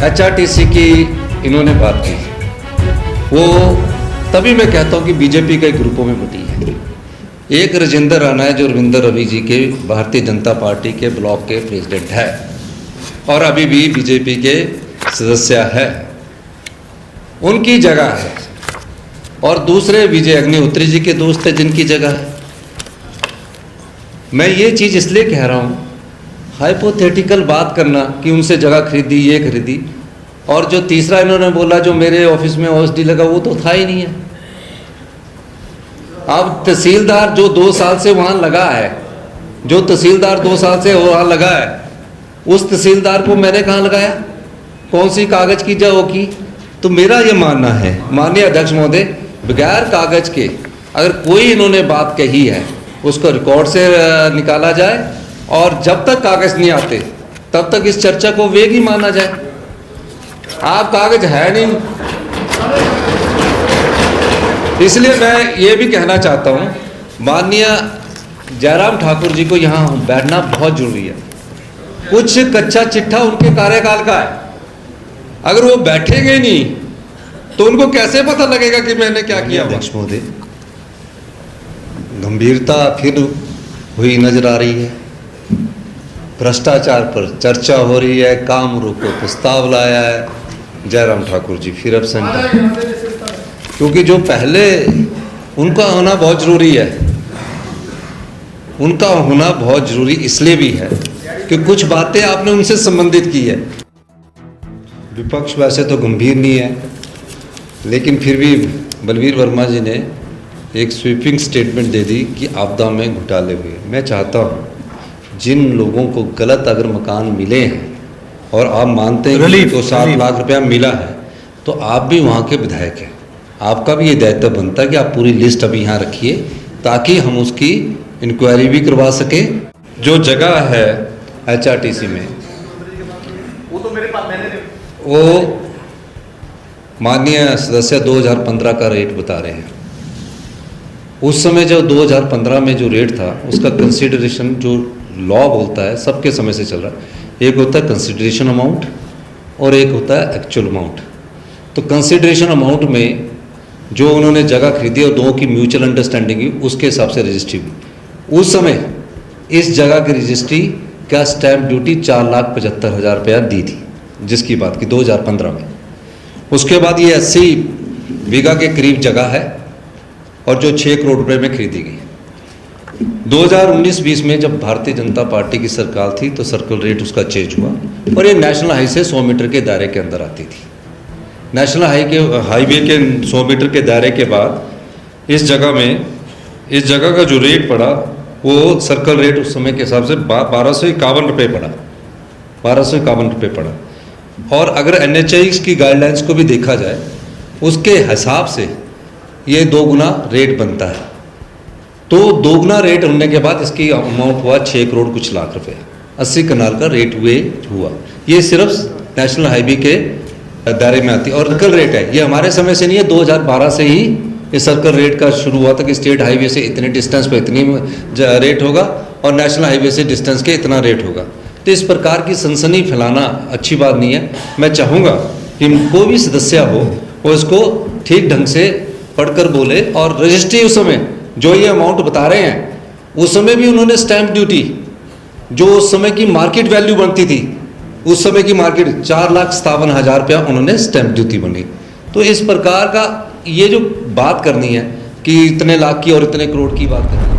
HRTC की इन्होंने बात की, वो तभी मैं कहता हूँ कि बीजेपी कई ग्रुपों में बटी है। एक राजेंद्र राणा है जो रविंदर रवि जी के भारतीय जनता पार्टी के ब्लॉक के प्रेसिडेंट है और अभी भी बीजेपी के सदस्य है, उनकी जगह है। और दूसरे विजय अग्निहोत्री जी के दोस्त है जिनकी जगह है। मैं ये चीज़ इसलिए कह रहा हूँ, हाइपोथेटिकल बात करना कि उनसे जगह खरीदी, ये खरीदी, और जो तीसरा इन्होंने बोला जो मेरे ऑफिस में OSD लगा, वो तो था ही नहीं है। अब तहसीलदार जो 2 साल से वहाँ लगा है, जो तहसीलदार 2 साल से वहाँ लगा है, उस तहसीलदार को मैंने कहाँ लगाया, कौन सी कागज़ की जगह की? तो मेरा ये मानना है माननीय अध्यक्ष महोदय, बगैर कागज़ के अगर कोई इन्होंने बात कही है उसको रिकॉर्ड से निकाला जाए, और जब तक कागज़ नहीं आते तब तक इस चर्चा को वेग ही माना जाए। आप कागज़ है नहीं, इसलिए मैं ये भी कहना चाहता हूँ माननीय जयराम ठाकुर जी को यहाँ बैठना बहुत जरूरी है। कुछ कच्चा चिट्ठा उनके कार्यकाल का है, अगर वो बैठेंगे नहीं तो उनको कैसे पता लगेगा कि मैंने क्या किया। अध्यक्ष महोदय, गंभीरता फिर हुई नजर आ रही है, भ्रष्टाचार पर चर्चा हो रही है, काम रोको प्रस्ताव लाया है जयराम ठाकुर जी, फिर एब्सेंट है। क्योंकि जो पहले उनका होना बहुत ज़रूरी है, उनका होना बहुत ज़रूरी इसलिए भी है कि कुछ बातें आपने उनसे संबंधित की है। विपक्ष वैसे तो गंभीर नहीं है, लेकिन फिर भी बलवीर वर्मा जी ने एक स्वीपिंग स्टेटमेंट दे दी कि आपदा में घोटाले हुए। मैं चाहता हूँ जिन लोगों को गलत अगर मकान मिले हैं और आप मानते हैं कि तो 7 लाख रुपया मिला है, तो आप भी वहाँ के विधायक हैं, आपका भी ये दायित्व बनता है कि आप पूरी लिस्ट अभी यहाँ रखिए ताकि हम उसकी इंक्वायरी भी करवा सकें। जो जगह है HRTC में, वो तो मेरे पास मैंने वो माननीय सदस्य 2015 का रेट बता रहे हैं। उस समय जो 2015 में जो रेट था उसका कंसिडरेशन जो लॉ बोलता है सबके समय से चल रहा है, एक होता है कंसिडरेशन अमाउंट और एक होता है एक्चुअल अमाउंट। तो कंसिडरेशन अमाउंट में जो उन्होंने जगह खरीदी और दोनों की म्यूचुअल अंडरस्टैंडिंग हुई, उसके हिसाब से रजिस्ट्री हुई। उस समय इस जगह की रजिस्ट्री का स्टैंप ड्यूटी 4,75,000 रुपया दी थी, जिसकी बात की 2015 में। उसके बाद ये 80 बीघा के करीब जगह है और जो 6 करोड़ रुपए में खरीदी गई। 2019-20 में जब भारतीय जनता पार्टी की सरकार थी तो सर्कल रेट उसका चेंज हुआ और ये नेशनल हाई से 100 मीटर के दायरे के अंदर आती थी। नेशनल हाईवे के 100 मीटर के दायरे के बाद इस जगह का जो रेट पड़ा वो सर्कल रेट उस समय के हिसाब से 1251 रुपये पड़ा, 1251 रुपये पड़ा। और अगर NHAI की गाइडलाइंस को भी देखा जाए उसके हिसाब से ये 2 गुना रेट बनता है। तो 2 गुना रेट होने के बाद इसकी अमाउंट हुआ 6 करोड़ कुछ लाख रुपए, 80 कनाल का रेट हुआ। ये सिर्फ नेशनल हाईवे के दायरे में आती है और सर्कल रेट है, ये हमारे समय से नहीं है, 2012 से ही ये सर्कल रेट का शुरू हुआ था कि स्टेट हाईवे से इतने डिस्टेंस पे इतनी रेट होगा और नेशनल हाईवे से डिस्टेंस के इतना रेट होगा। तो इस प्रकार की सनसनी फैलाना अच्छी बात नहीं है। मैं चाहूँगा कि कोई भी सदस्य हो वो इसको ठीक ढंग से पढ़कर बोले। और रजिस्ट्री उस समय जो ये अमाउंट बता रहे हैं, उस समय भी उन्होंने स्टैंप ड्यूटी जो उस समय की मार्केट वैल्यू बनती थी, उस समय की मार्केट 4,57,000 रुपया उन्होंने स्टैंप ड्यूटी बनी। तो इस प्रकार का ये जो बात करनी है कि इतने लाख की और इतने करोड़ की बात करनी है।